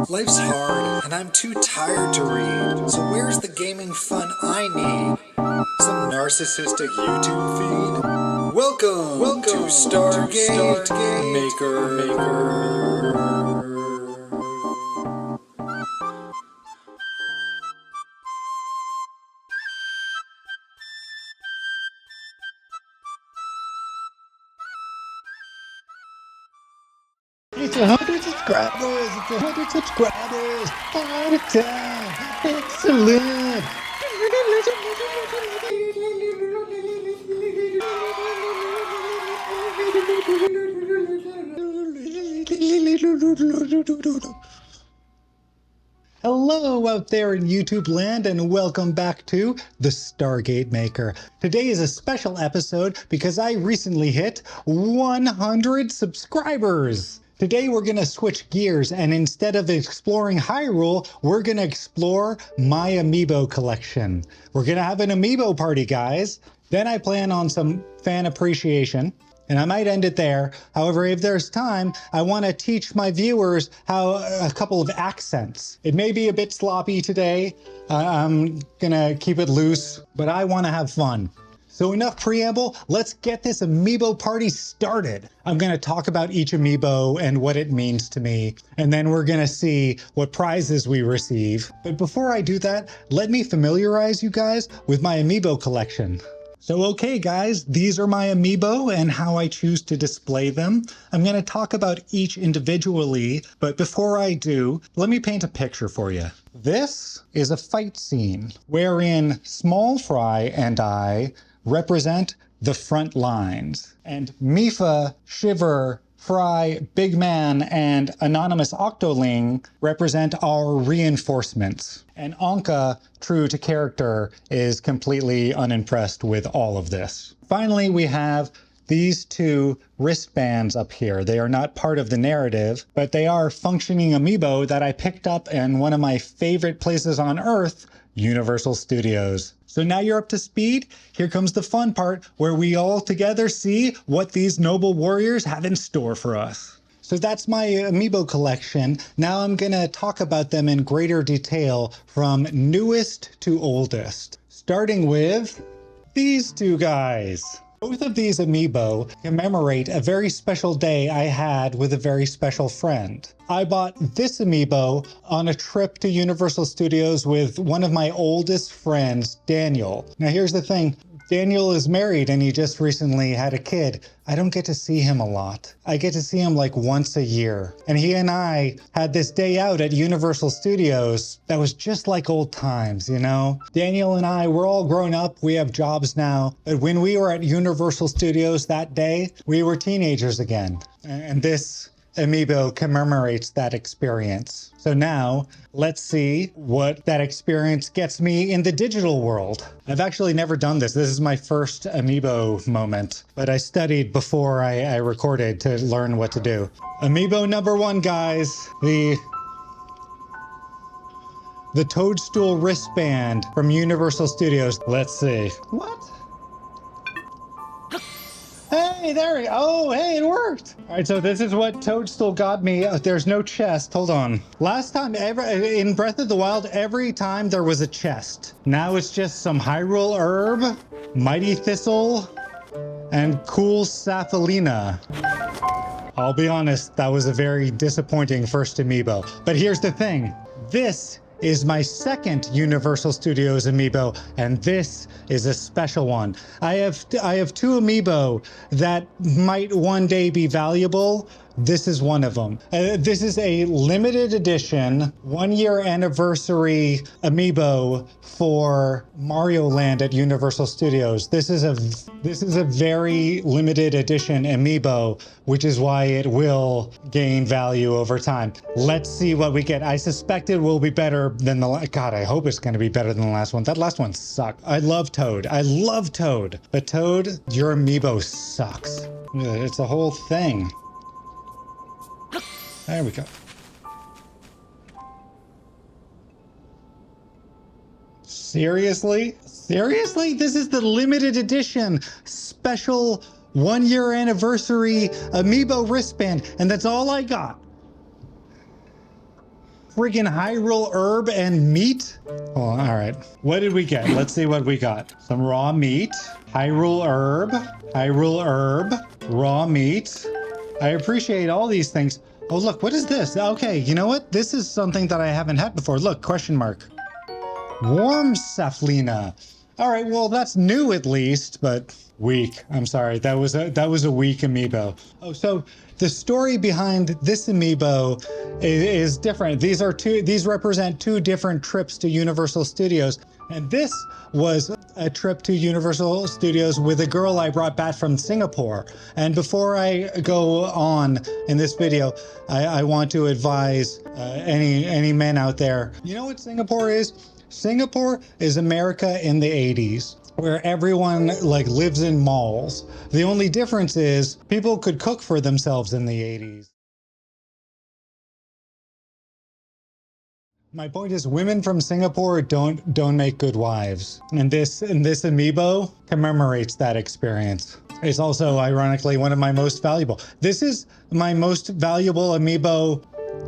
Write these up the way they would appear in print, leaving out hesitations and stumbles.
Life's hard, and I'm too tired to read. So where's the gaming fun I need? Some narcissistic YouTube feed? Welcome to Stargate Maker. It's 100 subscribers! It's 100 subscribers! Party time! Excellent! Hello out there in YouTube land and welcome back to the Stargate Maker. Today is a special episode because I recently hit 100 subscribers. Today we're going to switch gears and instead of exploring Hyrule, we're going to explore my Amiibo collection. We're going to have an Amiibo party, guys. Then I plan on some fan appreciation. And I might end it there. However, if there's time, I want to teach my viewers a couple of accents. It may be a bit sloppy today. I'm gonna keep it loose, but I want to have fun. So enough preamble, let's get this Amiibo party started. I'm gonna talk about each Amiibo and what it means to me, and then we're gonna see what prizes we receive. But before I do that, let me familiarize you guys with my Amiibo collection. So okay guys, these are my Amiibo and how I choose to display them. I'm going to talk about each individually, but before I do, let me paint a picture for you. This is a fight scene wherein Small Fry and I represent the front lines, and Mifa, Shiver, Fry, Big Man, and Anonymous Octoling represent our reinforcements. And Anka, true to character, is completely unimpressed with all of this. Finally, we have these two wristbands up here. They are not part of the narrative, but they are functioning Amiibo that I picked up in one of my favorite places on Earth, Universal Studios. So now you're up to speed. Here comes the fun part where we all together see what these noble warriors have in store for us. So that's my Amiibo collection. Now I'm gonna talk about them in greater detail from newest to oldest, starting with these two guys. Both of these Amiibo commemorate a very special day I had with a very special friend. I bought this Amiibo on a trip to Universal Studios with one of my oldest friends, Daniel. Now here's the thing, Daniel is married and he just recently had a kid. I don't get to see him a lot. I get to see him like once a year. And he and I had this day out at Universal Studios that was just like old times, you know? Daniel and I, we're all grown up, we have jobs now. But when we were at Universal Studios that day, we were teenagers again. And this Amiibo commemorates that experience. So now, let's see what that experience gets me in the digital world. I've actually never done this. This is my first Amiibo moment, but I studied before I recorded to learn what to do. Amiibo number one, guys. The Toadstool wristband from Universal Studios. Let's see. What? Hey, there we go. Oh, hey, it worked. All right, so this is what Toadstool got me. There's no chest. Hold on. Last time ever in Breath of the Wild, every time there was a chest. Now it's just some Hyrule herb, Mighty Thistle, and cool Sapphilina. I'll be honest, that was a very disappointing first Amiibo. But here's the thing. This is my second Universal Studios Amiibo, and this is a special one. I have two Amiibo that might one day be valuable. This is one of them. This is a limited edition 1-year anniversary Amiibo for Mario Land at Universal Studios. This is a very limited edition Amiibo, which is why it will gain value over time. Let's see what we get. I suspect it will be better than the God, I hope it's going to be better than the last one. That last one sucked. I love Toad. I love Toad. But Toad, your Amiibo sucks. It's a whole thing. There we go. Seriously? Seriously? This is the limited edition special 1-year anniversary Amiibo wristband, and that's all I got. friggin' Hyrule herb and meat? Oh, all right. What did we get? Let's see what we got. Some raw meat, Hyrule herb, raw meat. I appreciate all these things. Oh, look, what is this? Okay, you know what? This is something that I haven't had before. Look, question mark. Warm Saflina. All right, well, that's new at least, but weak. I'm sorry. That was a weak amiibo. Oh, so the story behind this amiibo is different. These represent two different trips to Universal Studios. And this was a trip to Universal Studios with a girl I brought back from Singapore. And before I go on in this video, I want to advise any men out there. You know what Singapore is? Singapore is America in the 80s, where everyone like lives in malls. The only difference is people could cook for themselves in the 80s. My point is, women from Singapore don't make good wives, and this amiibo commemorates that experience. It's also, ironically, one of my most valuable. This is my most valuable amiibo,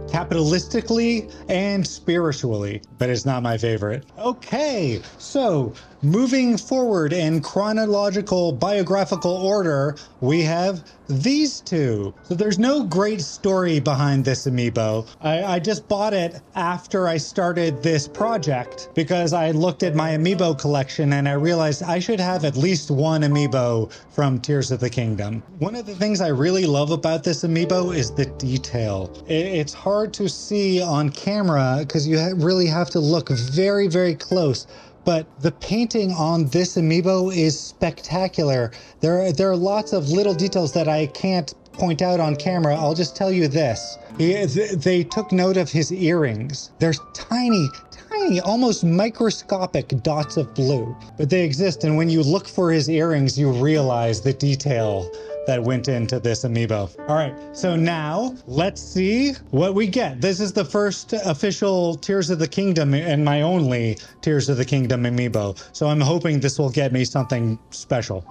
capitalistically and spiritually, but it's not my favorite. Okay, so moving forward in chronological biographical order, we have these two. So there's no great story behind this amiibo. I just bought it after I started this project because I looked at my amiibo collection and I realized I should have at least one amiibo from Tears of the Kingdom. One of the things I really love about this amiibo is the detail. It's hard to see on camera because you really have to look very, very close. But the painting on this amiibo is spectacular. There are lots of little details that I can't point out on camera. I'll just tell you this. They took note of his earrings. There's tiny, almost microscopic dots of blue, but they exist. And when you look for his earrings, you realize the detail that went into this amiibo. All right, so now let's see what we get. This is the first official Tears of the Kingdom and my only Tears of the Kingdom amiibo. So I'm hoping this will get me something special.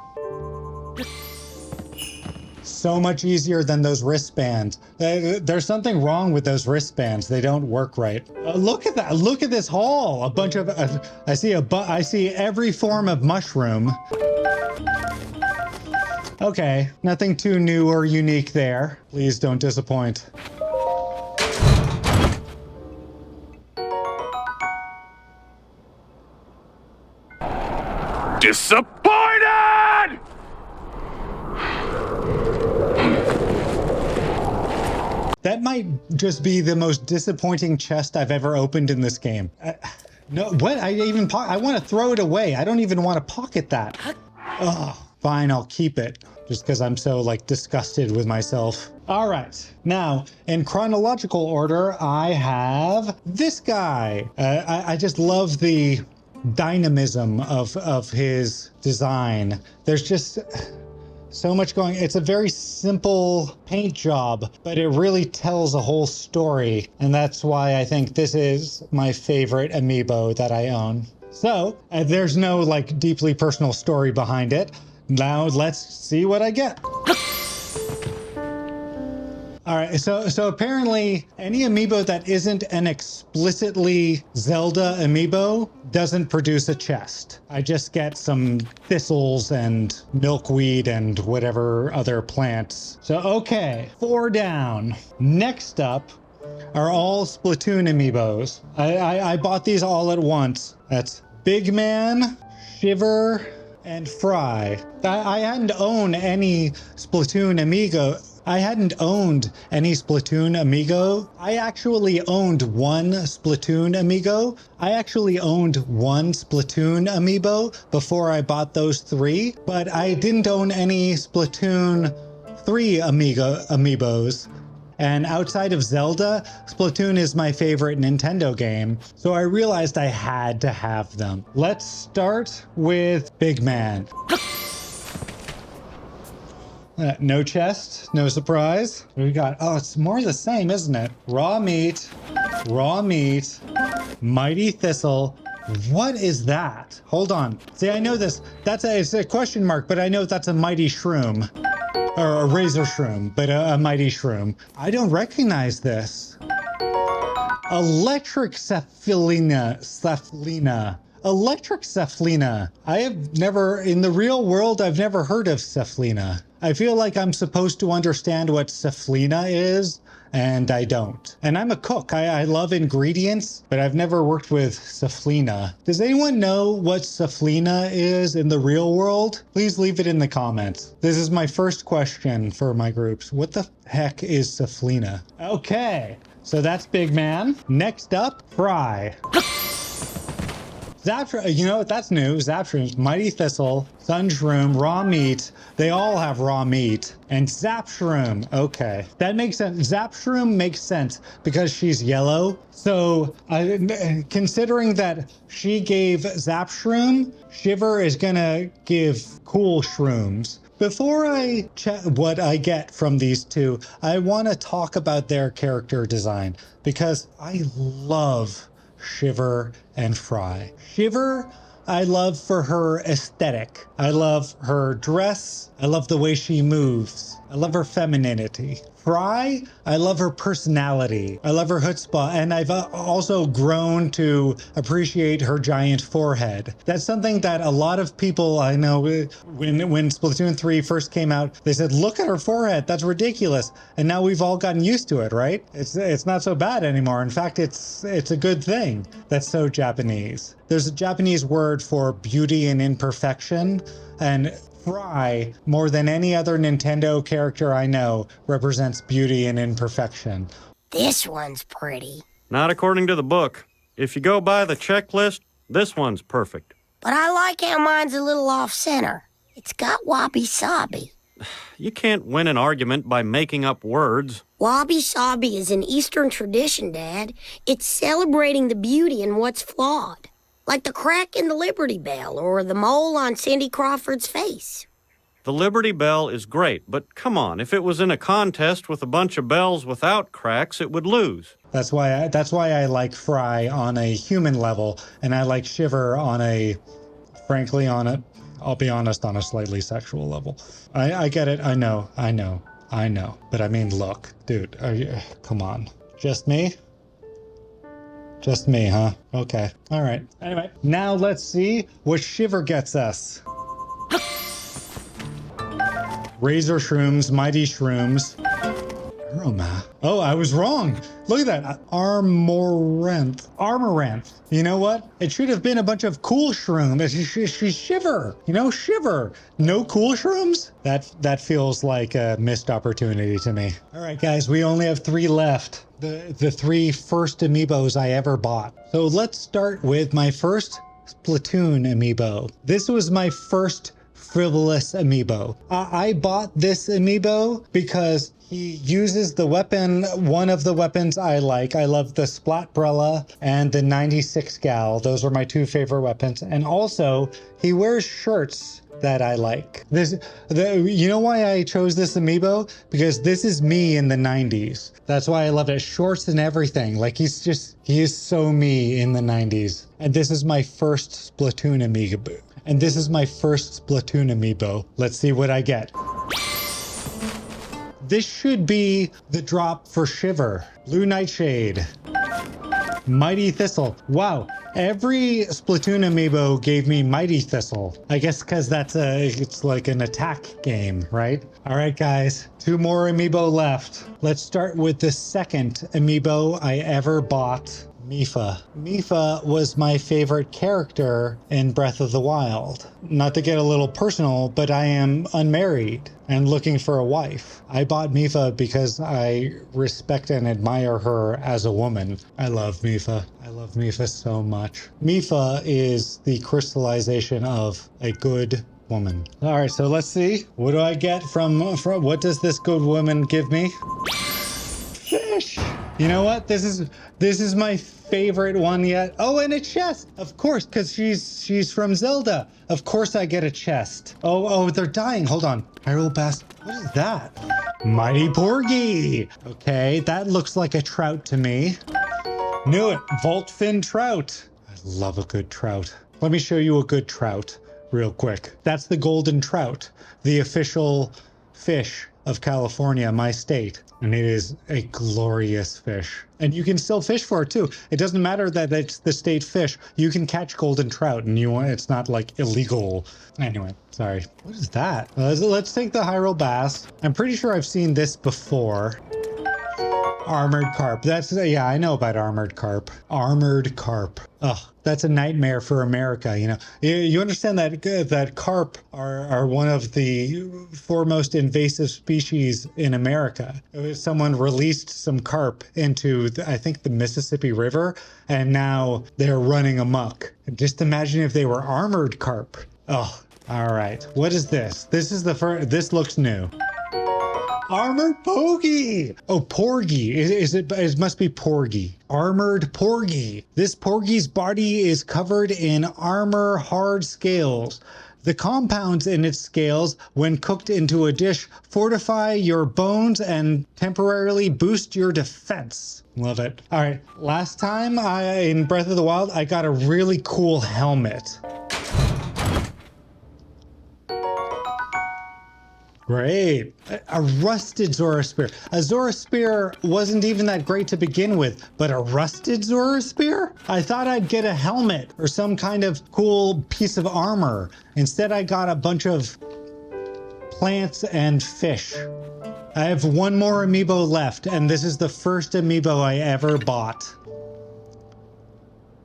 So much easier than those wristbands. There's something wrong with those wristbands. They don't work right. Look at that. Look at this haul. A bunch of, I see every form of mushroom. Okay, nothing too new or unique there. Please don't disappoint. Disappointed! That might just be the most disappointing chest I've ever opened in this game. No, what? I want to throw it away. I don't even want to pocket that. Ugh. Fine, I'll keep it just because I'm so like disgusted with myself. All right, now in chronological order, I have this guy. I just love the dynamism of his design. There's just so much going. It's a very simple paint job, but it really tells a whole story. And that's why I think this is my favorite amiibo that I own. So there's no like deeply personal story behind it. Now let's see what I get. All right, so apparently any amiibo that isn't an explicitly Zelda amiibo doesn't produce a chest. I just get some thistles and milkweed and whatever other plants. So okay, 4 down. Next up are all Splatoon amiibos. I bought these all at once. That's Big Man, Shiver, and Fry. I hadn't owned any Splatoon amiibo. I actually owned one Splatoon amiibo before I bought those 3, but I didn't own any Splatoon 3 amiibos. And outside of Zelda, Splatoon is my favorite Nintendo game, so I realized I had to have them. Let's start with Big Man. No chest, no surprise. What do we got? Oh, it's more the same, isn't it? Raw meat, mighty thistle. What is that? Hold on. See, I know this. It's a question mark, but I know that's a mighty shroom. Or a razor shroom, but a mighty shroom. I don't recognize this. Electric Cephalina. Electric Cephalina. I have never, in the real world, I've never heard of Cephalina. I feel like I'm supposed to understand what Cephalina is, and I don't. And I'm a cook. I love ingredients, but I've never worked with Cephalina. Does anyone know what Cephalina is in the real world? Please leave it in the comments. This is my first question for my groups. What the heck is Cephalina? Okay, so that's Big Man. Next up, Fry. Zapshroom, you know what? That's new. Zapshrooms, Mighty Thistle, Sunshroom, Raw Meat. They all have raw meat. And Zapshroom. Okay, that makes sense. Zapshroom makes sense because she's yellow. So, considering that she gave Zapshroom, Shiver is gonna give Cool Shrooms. Before I check what I get from these two, I want to talk about their character design because I love Shiver and Fry. Shiver, I love for her aesthetic. I love her dress. I love the way she moves. I love her femininity. Fry, I love her personality. I love her chutzpah, and I've also grown to appreciate her giant forehead. That's something that a lot of people I know, when Splatoon 3 first came out, they said, look at her forehead, that's ridiculous. And now we've all gotten used to it, right? It's not so bad anymore. In fact, it's a good thing. That's so Japanese. There's a Japanese word for beauty and imperfection, and Fry, more than any other Nintendo character I know, represents beauty and imperfection. This one's pretty. Not according to the book. If you go by the checklist, this one's perfect. But I like how mine's a little off-center. It's got wabi-sabi. You can't win an argument by making up words. Wabi-sabi is an Eastern tradition, Dad. It's celebrating the beauty in what's flawed. Like the crack in the Liberty Bell or the mole on Cindy Crawford's face. The Liberty Bell is great, but come on, if it was in a contest with a bunch of bells without cracks, it would lose. That's why I like Fry on a human level, and I like Shiver on a, frankly, I'll be honest, on a slightly sexual level. I get it. I know. But I mean, look, dude, come on. Just me? Just me, huh? Okay. All right. Anyway, now let's see what Shiver gets us. Razor Shrooms, Mighty Shrooms. Aroma. Oh, I was wrong. Look at that. Armoranth. You know what? It should have been a bunch of cool shrooms. She's Shiver. You know, Shiver. No cool shrooms? That feels like a missed opportunity to me. All right, guys, we only have 3 left. The 3 first amiibos I ever bought. So let's start with my first Splatoon amiibo. This was my first frivolous amiibo. I bought this amiibo because he uses the weapon, one of the weapons I like. I love the Splatbrella and the 96 Gal. Those are my 2 favorite weapons. And also, he wears shirts that I like. You know why I chose this amiibo? Because this is me in the 90s. That's why I love it. Shorts and everything. Like he is so me in the 90s. And this is my first Splatoon amiibo. Let's see what I get. This should be the drop for Shiver. Blue Nightshade. Mighty Thistle. Wow. Every Splatoon amiibo gave me Mighty Thistle. I guess because it's like an attack game, right? All right, guys. 2 more amiibo left. Let's start with the second amiibo I ever bought. Mipha. Mipha was my favorite character in Breath of the Wild. Not to get a little personal, but I am unmarried and looking for a wife. I bought Mipha because I respect and admire her as a woman. I love Mipha. I love Mipha so much. Mipha is the crystallization of a good woman. All right, so let's see. What do I get from what does this good woman give me? Fish. You know what? This is my favorite one yet. Oh, and a chest. Of course, because she's from Zelda. Of course I get a chest. Oh, they're dying. Hold on. Pyrobast. What is that? Mighty Porgy. Okay, that looks like a trout to me. Knew it. Voltfin trout. I love a good trout. Let me show you a good trout real quick. That's the golden trout, the official fish of California, my state. And it is a glorious fish. And you can still fish for it too. It doesn't matter that it's the state fish. You can catch golden trout and it's not like illegal. Anyway, sorry. What is that? Let's take the Hyrule bass. I'm pretty sure I've seen this before. Armored carp. Yeah, I know about armored carp. Armored carp. Ugh, that's a nightmare for America. You understand that carp are one of the foremost invasive species in America. Someone released some carp into, I think, the Mississippi River, and now they're running amok. Just imagine if they were armored carp. Oh, all right. What is this? This is the first. This looks new. Armored Porgy! Oh, Porgy. It must be Porgy. Armored Porgy. This Porgy's body is covered in armor hard scales. The compounds in its scales, when cooked into a dish, fortify your bones and temporarily boost your defense. Love it. All right. Last time in Breath of the Wild, I got a really cool helmet. Great. A rusted Zora Spear. A Zora Spear wasn't even that great to begin with, but a rusted Zora Spear? I thought I'd get a helmet or some kind of cool piece of armor. Instead, I got a bunch of plants and fish. I have one more amiibo left, and this is the first amiibo I ever bought.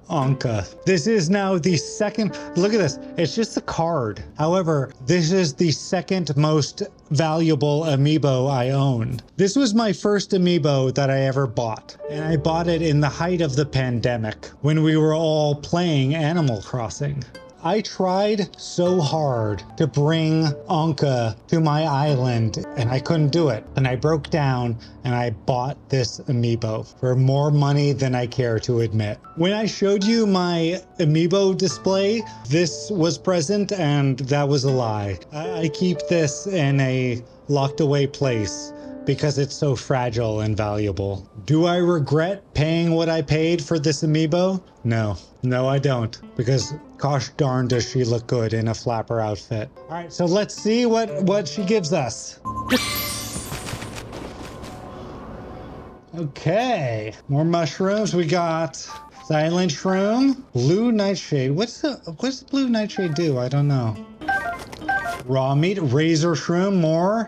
Anka. This is now the second. Look at this. It's just a card. However, this is the second most valuable amiibo I own. This was my first amiibo that I ever bought, and I bought it in the height of the pandemic when we were all playing Animal Crossing. I tried so hard to bring Anka to my island, and I couldn't do it. And I broke down and I bought this amiibo for more money than I care to admit. When I showed you my amiibo display, this was present and that was a lie. I keep this in a locked away place because it's so fragile and valuable. Do I regret paying what I paid for this amiibo? No, I don't, because gosh darn does she look good in a flapper outfit. All right, so let's see what she gives us. Okay, more mushrooms. We got silent shroom, blue nightshade. What's the blue nightshade do? I don't know. Raw meat, razor shroom, more.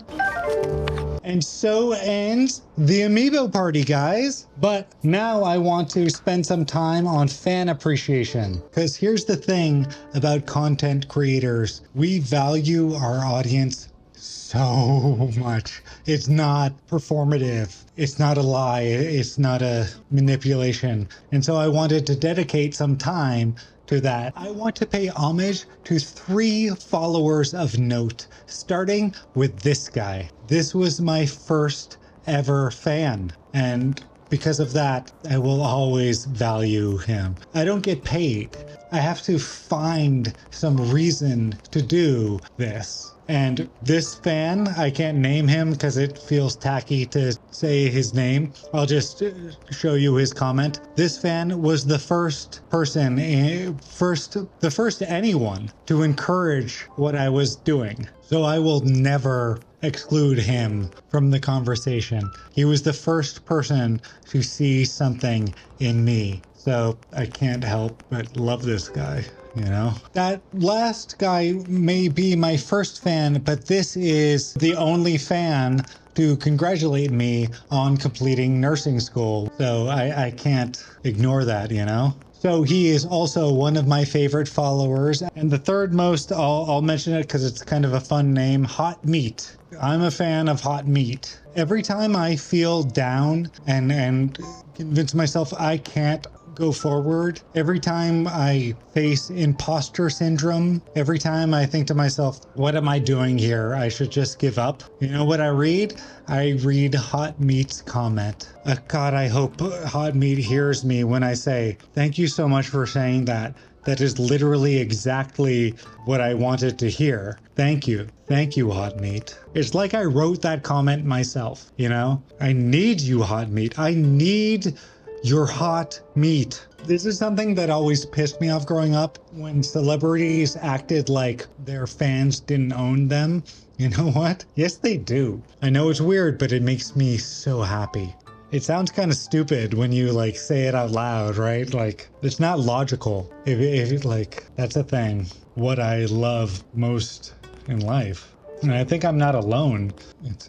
And so ends the Amiibo Party, guys. But now I want to spend some time on fan appreciation. Because here's the thing about content creators. We value our audience so much. It's not performative. It's not a lie. It's not a manipulation. And so I wanted to dedicate some time to that. I want to pay homage to 3 followers of note, starting with this guy. This was my first ever fan, and because of that, I will always value him. I don't get paid. I have to find some reason to do this. And this fan, I can't name him because it feels tacky to say his name. I'll just show you his comment. This fan was the first person, the first anyone to encourage what I was doing. So I will never exclude him from the conversation. He was the first person to see something in me. So I can't help but love this guy. You know, that last guy may be my first fan, but this is the only fan to congratulate me on completing nursing school. So I can't ignore that, you know. So he is also one of my favorite followers. And the third most, I'll mention it because it's kind of a fun name, Hot Meat. I'm a fan of Hot Meat. Every time I feel down and convince myself I can't go forward, every time I face imposter syndrome, every time I think to myself, what am I doing here? I should just give up. You know what I read? I read Hot Meat's comment. God, I hope Hot Meat hears me when I say, thank you so much for saying that. That is literally exactly what I wanted to hear. Thank you. Thank you, Hot Meat. It's like I wrote that comment myself, you know? I need you, Hot Meat. I need You're hot meat. This is something that always pissed me off growing up, when celebrities acted like their fans didn't own them. You know what? Yes, they do. I know it's weird, but it makes me so happy. It sounds kind of stupid when you like say it out loud, right? Like, it's not logical. If like, that's a thing. What I love most in life. And I think I'm not alone.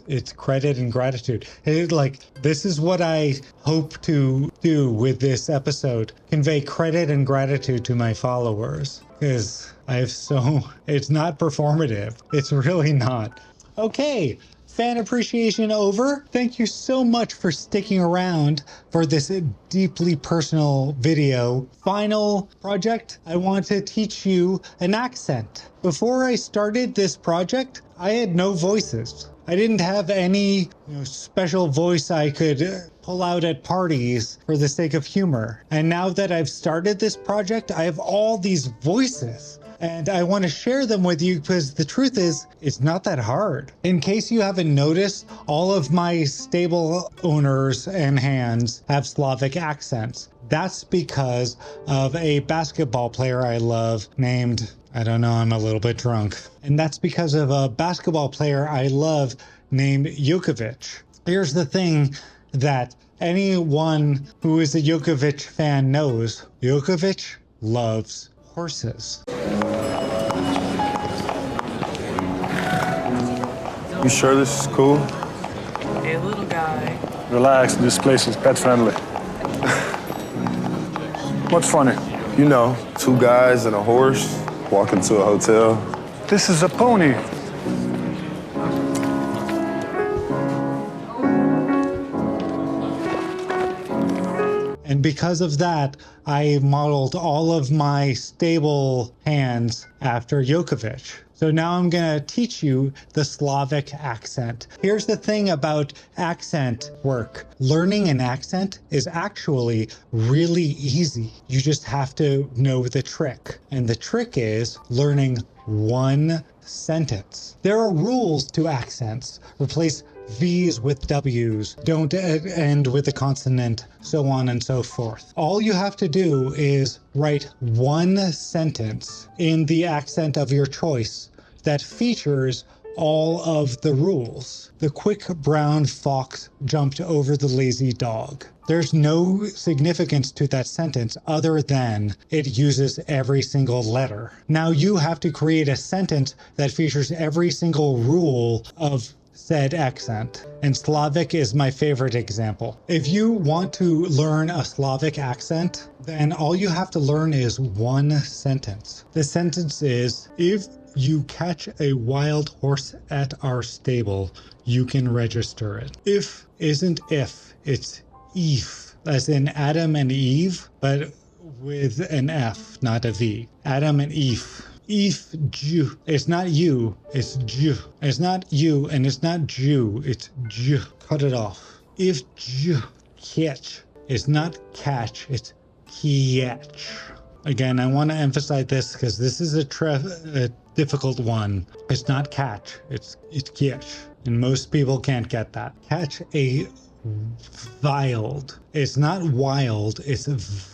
It's credit and gratitude. This is what I hope to do with this episode. Convey credit and gratitude to my followers. Because it's not performative. It's really not. Okay, fan appreciation over. Thank you so much for sticking around for this deeply personal video. Final project, I want to teach you an accent. Before I started this project, I had no voices. I didn't have any special voice I could pull out at parties for the sake of humor. And now that I've started this project, I have all these voices. And I want to share them with you because the truth is, it's not that hard. In case you haven't noticed, all of my stable owners and hands have Slavic accents. That's because of a basketball player I love named, I don't know, I'm a little bit drunk. And that's because of a basketball player I love named Jokovic. Here's the thing that anyone who is a Jokovic fan knows. Jokovic loves horses. You sure this is cool? Hey, little guy. Relax, this place is pet friendly. What's funny? You know, two guys and a horse walk into a hotel. This is a pony. And because of that, I modeled all of my stable hands after Jokovic. So now I'm going to teach you the Slavic accent. Here's the thing about accent work. Learning an accent is actually really easy. You just have to know the trick. And the trick is learning one sentence. There are rules to accents. Replace V's with W's, don't end with a consonant, so on and so forth. All you have to do is write one sentence in the accent of your choice that features all of the rules. The quick brown fox jumped over the lazy dog. There's no significance to that sentence other than it uses every single letter. Now you have to create a sentence that features every single rule of said accent. And Slavic is my favorite example. If you want to learn a Slavic accent, then all you have to learn is one sentence. The sentence is, if you catch a wild horse at our stable, you can register it. If isn't if, it's if, as in Adam and Eve, but with an F, not a V. Adam and Eve. If Jew, it's not you, it's Jew. It's not you and it's not Jew, it's Jew. Cut it off. If Jew catch, it's not catch, it's catch. Again, I want to emphasize this because this is a difficult one. It's not catch, it's catch. And most people can't get that. Catch a wild. It's not wild, it's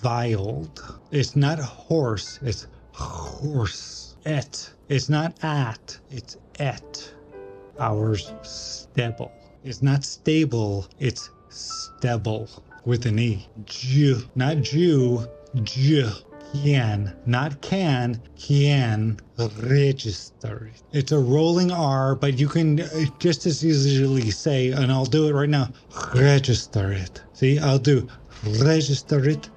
wild. It's not horse, it's horse. Et. It's not at, it's et. Ours stable. It's not stable, it's stable with an E. Jew, not Jew, Jew. Can, not can register it. It's a rolling R, but you can just as easily say, and I'll do it right now, register it. See, I'll do register it.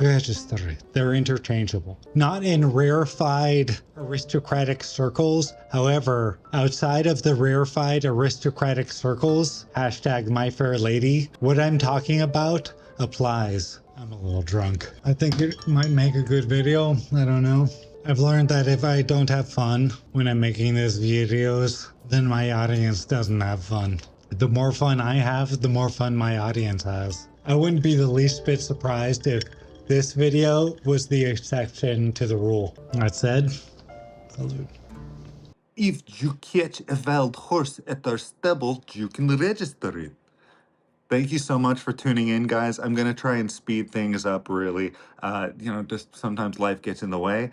Register it. They're interchangeable. Not in rarefied aristocratic circles. However, outside of the rarefied aristocratic circles, hashtag my fair lady, what I'm talking about applies. I'm a little drunk. I think it might make a good video. I don't know. I've learned that if I don't have fun when I'm making these videos, then my audience doesn't have fun. The more fun I have, the more fun my audience has. I wouldn't be the least bit surprised if this video was the exception to the rule. That said, salute. If you catch a wild horse at our stable, you can register it. Thank you so much for tuning in, guys. I'm going to try and speed things up, really. Just sometimes life gets in the way.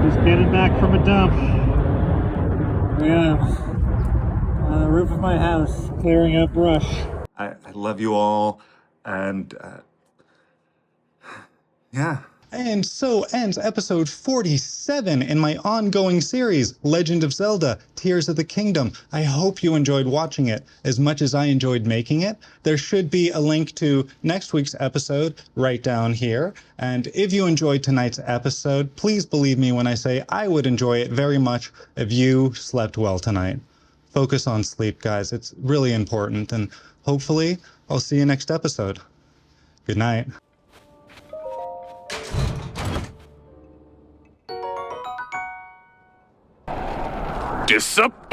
Just getting back from a dump. Yeah. On the roof of my house, clearing up brush. I love you all, and yeah. And so ends episode 47 in my ongoing series, Legend of Zelda, Tears of the Kingdom. I hope you enjoyed watching it as much as I enjoyed making it. There should be a link to next week's episode right down here. And if you enjoyed tonight's episode, please believe me when I say I would enjoy it very much if you slept well tonight. Focus on sleep, guys. It's really important. And hopefully, I'll see you next episode. Good night. Disappointed!